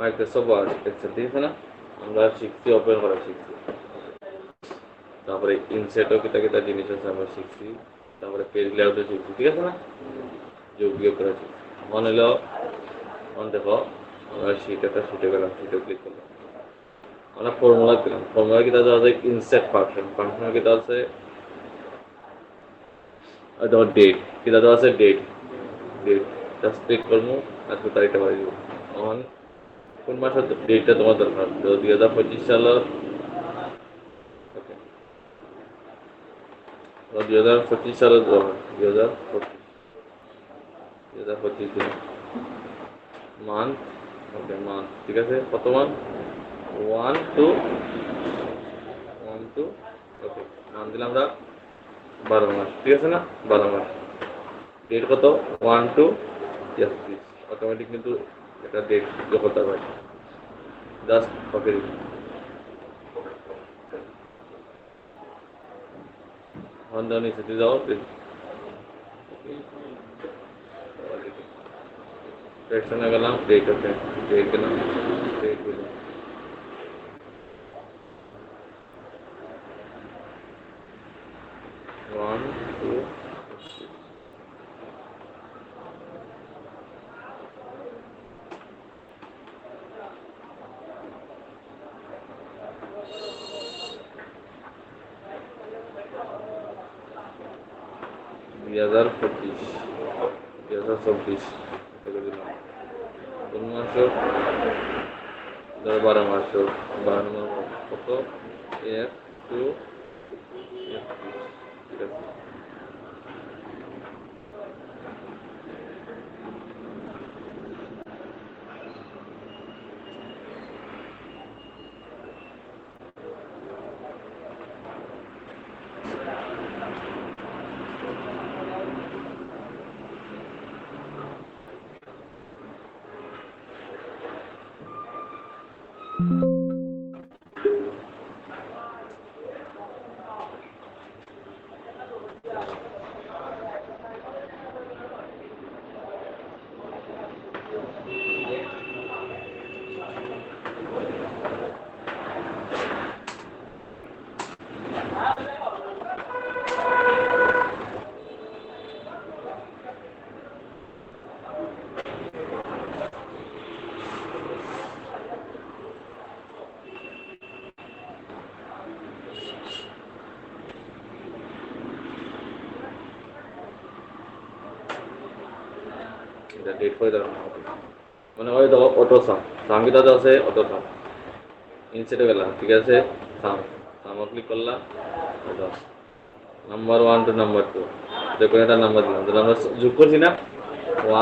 Microsoft word Excel, ঠিক আছে না? আমরা শিখছি, ওপেন করা শিখছি, তারপরে ইনসেটও কিতা কিতা জিনিস আছে আমরা শিখছি, তারপরে পেজ লেআউটও শিখছি, ঠিক আছে না? যোগ বিয়োগ করা শিখছি। মনে হলো দেখো আমরা শিটে গেলাম, শিটে ক্লিক করলাম, আমরা ফর্মুলা পেলাম। ফর্মুলা কিতা দেওয়া আছে ইনসেট ফাংশন, ফাংশন কিতা আছে তোমার ডেট, কিতা দেওয়া আছে ডেট, ডেট জাস্ট ক্লিক করবো, আজকে তারিখটা বাড়ি দিব। তখন কোন মাসের ডেটটা তোমার দরকার, 2025 সালের, ওকে 2025 সালের দরকার, 2025 দিন মান্থ, ওকে মান্থ, ঠিক আছে। কত month? 1 to 1 to, okay month দিলাম আমরা 12 মাস, ঠিক আছে না? 12 মাস। ডেট কত? 1 to, yes প্লিজ, অটোমেটিক কিন্তু এটা ডেট যোগ করতে হবে, জাস্ট ওকে দিন। নিচে যাও প্লিজ, সেকশনে গেলাম, ডেট, ওকে ডেট গেলাম, ডেট গেলাম, 1 to 2025, দিলাম কোন মাস হোক, ধরো 12 মাস হোক, 12 নম্বর কত, 1 to 31, ঠিক আছে। এটা ডেট করে দাও, মানে ওই দেখো অটো সাম, সাম কিটা আছে অটো সাম, ইনসেটে গেলাম, ঠিক আছে। সাম, সামও ক্লিক করলাম, এটা নাম্বার 1 to নাম্বার 2, দেখুন এটা নাম্বার দিলাম, তাহলে আমরা যোগ করছি না,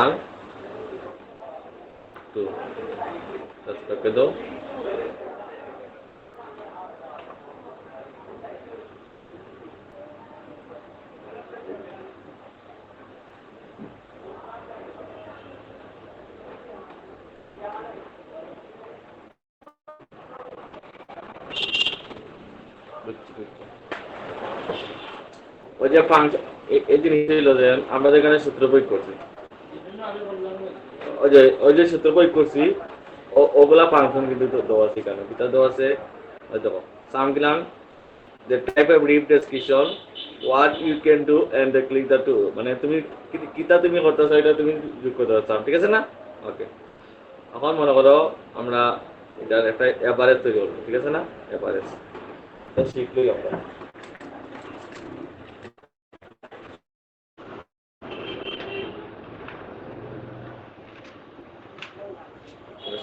1 2, ওকে দাও। ওই যে ফাংশন, এই জিনিস হইল যে আমরা যেখানে সূত্র প্রয়োগ করছি, ওই যে সূত্র প্রয়োগ করছি, ওগুলা ফাংশন কিন্তু দেওয়া আছে, কেন কিতা দেওয়া আছে, ওই দেখো সাম গিলাম, the type of brief description, what you can do and the click the to, মানে তুমি কিতা তুমি করতেছো এটা তুমি যোগ করতে পারছো, ঠিক আছে না? ওকে, এখন মনে করো আমরা এটার একটা এভারেজ তৈরি করবো, ঠিক আছে না? এভারেজ এটা শিখলেই আমরা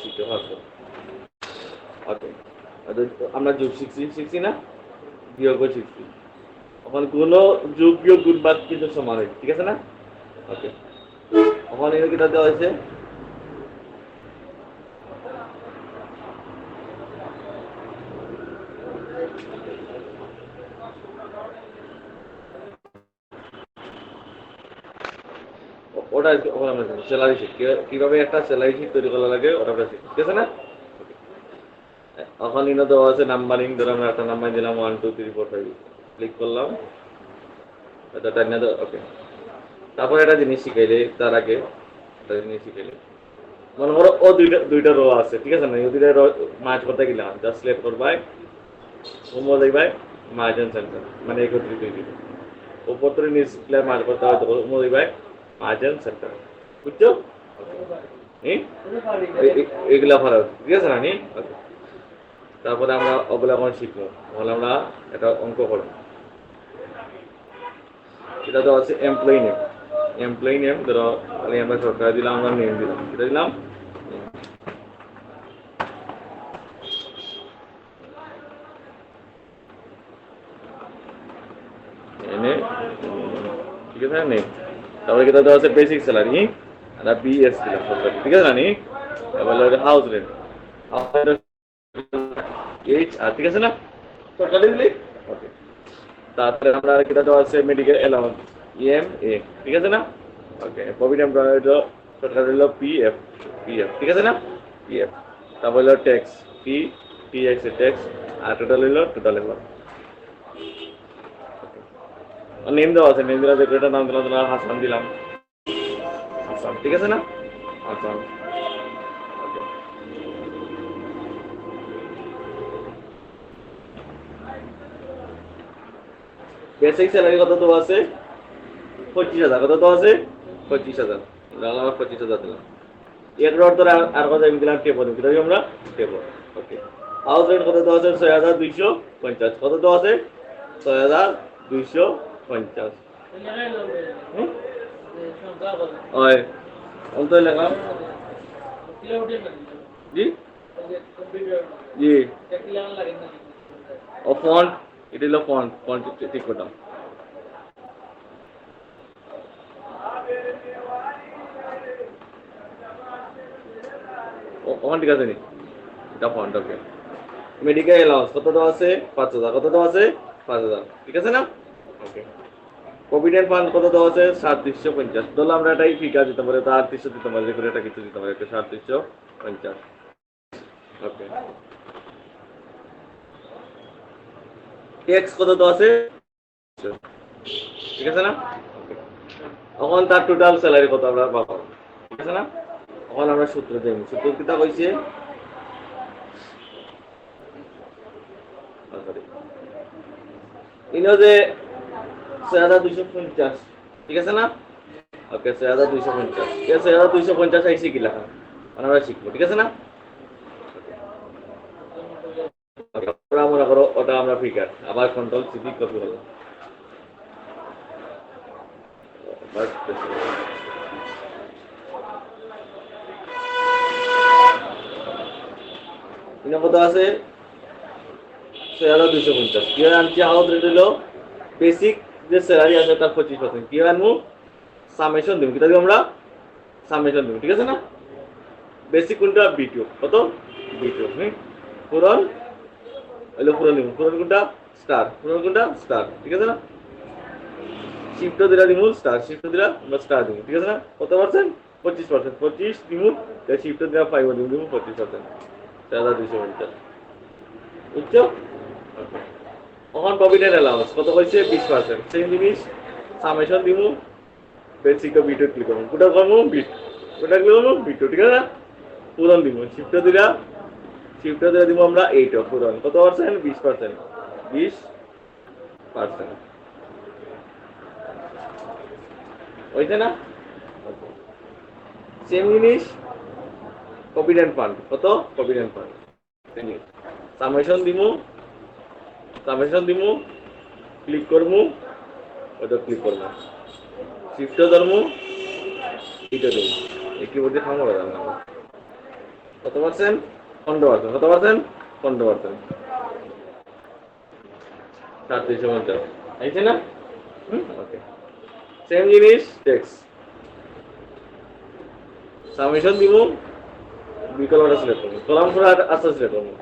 শিখতে পারবো। ওকে, আমরা যোগ শিখছি, শিখছি না? বিয়োগও শিখছি। এখন কোনো যোগ বিয়োগ গুণ বাদ কিন্তু সমান হয়, ঠিক আছে না? ওকে, এখন এখানে কিটা দেওয়া হয়েছে, ওটা ওখানে আমরা স্যালারি শিট, কিভাবে একটা স্যালারি শিট তৈরি করা লাগে ওটা আমরা শিখি, ঠিক আছে না? এখন এনে দেওয়া আছে নাম্বারিং, ধরো আমরা একটা নাম্বার দিলাম 1 2 3 4 5, ক্লিক করলাম, এটা টাইম না, ওকে। তারপর একটা জিনিস শিখাইলে, তার আগে একটা জিনিস শিখাইলে, মনে করো ও দুইটা রো আছে ঠিক আছে না এই দুইটা রো মার্জ করতে গেলাম জাস্ট সিলেক্ট করবাই হোমো দেখবাই মার্জ এন্ড সেন্টার মানে একত্রিত হয়ে যাবে উপর থেকে নিচ প্লে মার্জ করতে হয় তো হোমো দেখবাই মার্জ এন্ড সেন্টার বুঝছো এগুলা ভালো ঠিক আছে না নি তারপরে আমরা ওগুলা এখন শিখবো তাহলে আমরা একটা অঙ্ক করবো এটা তো আছে এমপ্লয়ি নেম ধরো তাহলে আমরা সরকার দিলাম আমরা নেম দিলাম এটা দিলাম এনে ঠিক আছে নেম তারপরে কি দেওয়া আছে বেসিক স্যালারি আর বিএস দিলাম সরকার ঠিক আছে না নি তারপরে হাউস রেন্ট এইচ আর ঠিক আছে না সরকারি দিলি ওকে তারপরে আমরা কিটা দেওয়া আছে মেডিকেল অ্যালাউন্স ইএমএ ঠিক আছে না ওকে প্রভিডেন্ট হলো সরকার হলো পিএফ ঠিক আছে না পিএফ তারপর হলো ট্যাক্স টিএক্স ট্যাক্স আর টোটাল হলো নেম দেওয়া আছে নেম দিলাম যেটা নাম দিলাম তোমার হাসান দিলাম হাসান ঠিক আছে না হাসান বেসিক স্যালারি কত তো আছে 25,000 কত তো আছে 25,000 আমরা 25,000 দিলাম এর অর্থ আর কত আমি দিলাম টেবল দিলাম আমরা টেবল ওকে হাউস রেন্ট কত তো আছে 6,250 কত তো আছে 6,250 ওই অন্ত লেখা জি জি ও ফন্ট এটা হলো ফন্ট ঠিক করতাম ফন্ট ঠিক আছে নি এটা ফন্ট ওকে মেডিকেল অ্যালাউন্স কত দেওয়া আছে 5,000 কত দেওয়া আছে 5,000 ঠিক আছে না ওকে প্রভিডেন্ট ফান্ড কত দেওয়া আছে 7,350 ধরলাম আমরা এটাই ফিগার দিতে পারি তো 300 দিতে পারি করে এটা কিছু দিতে পারি একটা 7,350 ওকে ট্যাক্স কত দেওয়া আছে ঠিক আছে না এখন তার টোটাল স্যালারি কত আমরা পাবো ঠিক আছে না এখন আমরা সূত্র দেব সূত্র কিটা কইছে ইনো যে 6,250 ঠিক আছে না ওকে 6,250 এই 6,250 আইসি কি লেখা আমরা শিখবো ঠিক আছে না আমরা করো ওটা আমরা ফিগার আবার কন্ট্রোল সিপি কপি হলো বাস ইনো কত আছে 6,250 কি আনছি হাউস রেট হলো বেসিক যে স্যালারি আছে তার 25% কি আনমু সামেশন দিব কিটা দিব আমরা সামেশন দিব ঠিক আছে না বেসিক কোনটা বিটু কত বিটু পুরন হলো পুরন দিব পুরন কোনটা স্টার ঠিক আছে না শিফট দিলা দিমু স্টার শিফট দিলা আমরা স্টার দিব ঠিক আছে না কত পার্সেন্ট 25% 25 দিমু তাই শিফট দিলা 5 দিমু 25% 6,250 বুঝছো এখন প্রভিডেন্ট অ্যালাউন্স কত কইছে 20% সেম জিনিস সামেশন দিমু বেসিক বিট ক্লিক করব কোটা করব বিট কোটা ক্লিক করব বিট ঠিক আছে না পুরন দিমু শিফট দিলা দিমু আমরা 8 পুরন কত পার্সেন্ট 20% 20% হইছে না সেম জিনিস প্রভিডেন্ট ফান্ড কত প্রভিডেন্ট ফান্ড সামেশন দিমু ক্লিক করমু ওটা ক্লিক করবো শিফট ধরমু এটা দেবো একই বলতে খামো না কত পার্সেন্ট 15% কত পার্সেন্ট 15% 7,350 আইছে না ওকে সেম জিনিস ট্যাক্স সামেশন দিমু বিকল্পটা সিলেক্ট করবো কলাম করে আস্তে সিলেক্ট করবো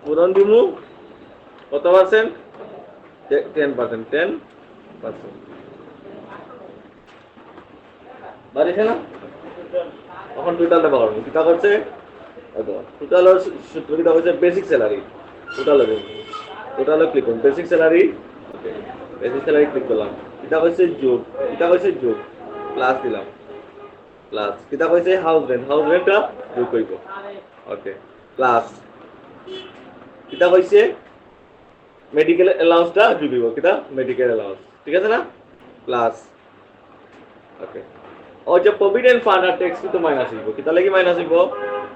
পূরণ দিমু কত পার্সেন্ট 10% বাড়িছে না এখন টোটালটা পাবো কিটা করছে টোটাল সূত্র কিটা হচ্ছে বেসিক স্যালারি টোটাল ক্লিক করুন বেসিক স্যালারি ক্লিক করলাম এটা হচ্ছে যোগ প্লাস দিলাম প্লাস কিতা কইছে হাউস রেন্টটা যোগ কইব ওকে প্লাস কিতা কইছে মেডিকেল অ্যালাউন্সটা যোগ দিব কিতা মেডিকেল অ্যালাউন্স ঠিক আছে না প্লাস ওকে ও যে প্রভিডেন্ট ফান্ড আর ট্যাক্স কিন্তু মাইনাস হইব কিতা লাগি মাইনাস হইব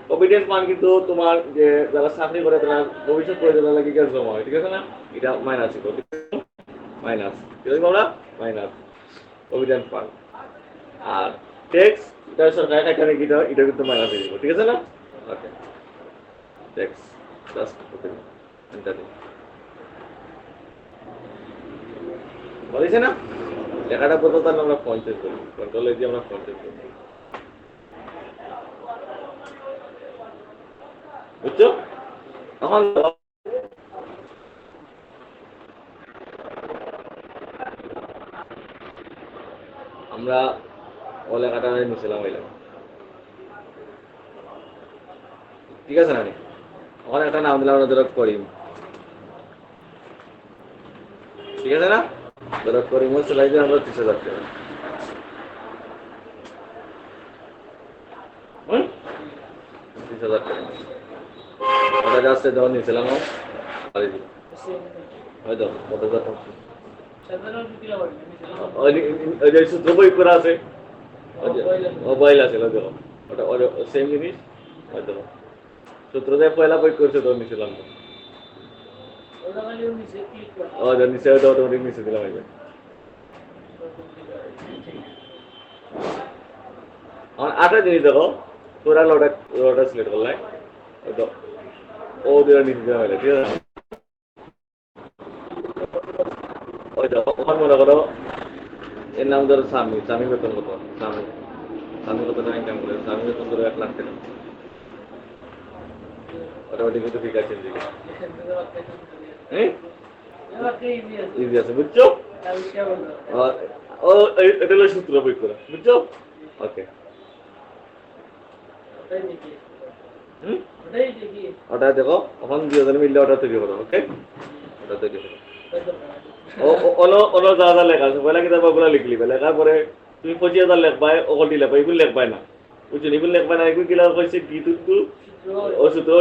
প্রভিডেন্ট ফান্ড কিন্তু তোমার যে যারা চাকরি করে তারা ভবিষ্যৎ প্রয়োজনের লাগি গ্যাস জমা হয় ঠিক আছে না এটা মাইনাস হইব মাইনাস কি হইব আমরা মাইনাস প্রভিডেন্ট ফান্ড আর ট্যাক্স এটা সরকার এখানে কি দাও এটা কিন্তু মাইনাস হয়ে যাবে ঠিক আছে না ওকে ট্যাক্স জাস্ট ওকে এন্টার বলেছে না লেখাটা বলতে তাহলে আমরা পঞ্চায়েত করি কন্ট্রোলে দিয়ে আমরা পঞ্চায়েত করি বুঝছো এখন আমরা ও লেখাটা নিয়েছিলাম এলাম ঠিক আছে না এখন একটা নাম দিলাম আমরা ধরো করিম ঠিক আছে না ধরো করিম সেলাই দিয়ে আমরা 30,000 টাকা 30,000 টাকা ওটা যাচ্ছে যখন নিয়েছিলাম হয়তো কত কথা ওই যে সূত্র বই করা আছে মোবাইল আছে ওটা সেম জিনিস হয়তো সূত্র দিয়ে পয়লা বই করছে তো নিয়েছিলাম নিচে হয়তো অটোমেটিক নিচে দিলাম আমার 8টা জিনিস দেখো তোরা লোটা সিলেক্ট করলাই হয়তো ও দুটা নিচে দিলাম ঠিক আছে ওখানে মনে করো এর নাম ধরো স্বামী বেতন কত স্বামী কত টাকা ইনকাম করে স্বামী বেতন ধরো 1 লাখ টাকা অটোমেটিক কিন্তু ঠিক আছে ইজি আছে বুঝছো ও এটা হলো সূত্র বই করা বুঝছো ওকে ওটা দেখো এখন 2000 মিললে ওটা তৈরি করো ওকে ওটা তৈরি করো অনো যা লেখা আছে পয়লা কিতাব ওগুলা লিখলি লেখার পরে তুমি 25,000 লেখবাই ওগুলি লেখবা এগুলো লেখবাই না বুঝছো এগুলো লেখবাই না এগুলো কিলা কইছে কি তুই ও সূত্র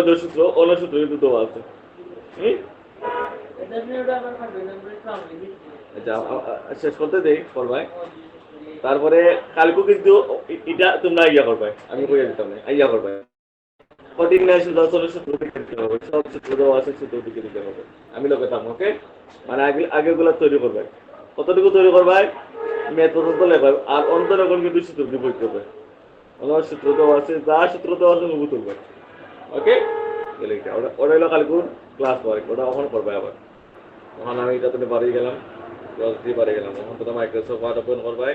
অন্য সূত্র কিন্তু দেওয়া আছে শেষ করতে দেই করবাই তারপরে কালকে কিন্তু এটা তোমরা ইয়া করবাই আমি কইয়া দিতাম না ইয়া করবাই কঠিন নাই শুধু সূত্র দিতে হবে সব সূত্র দেওয়া আছে সূত্র দিতে হবে আমি লোকে থাকবো ওকে মানে আগেগুলো তৈরি করবাই কতটুকু তৈরি করবাই মেথ পর্যন্ত লেখা আর অন্তরকম কিন্তু সূত্র দিয়ে বইতে হবে আমার সূত্র দেওয়া আছে যা সূত্র দেওয়া আছে মুখ তুলবে ওকে ওটা হলো কালকে ক্লাস ওয়ার্ক ওটা ওখানে করবে আবার ওখানে আমি এটা তুমি বাড়ি গেলাম ক্লাস দিয়ে বাড়ি গেলাম ওখান তো মাইক্রোসফট ওয়ার্ড ওপেন করবাই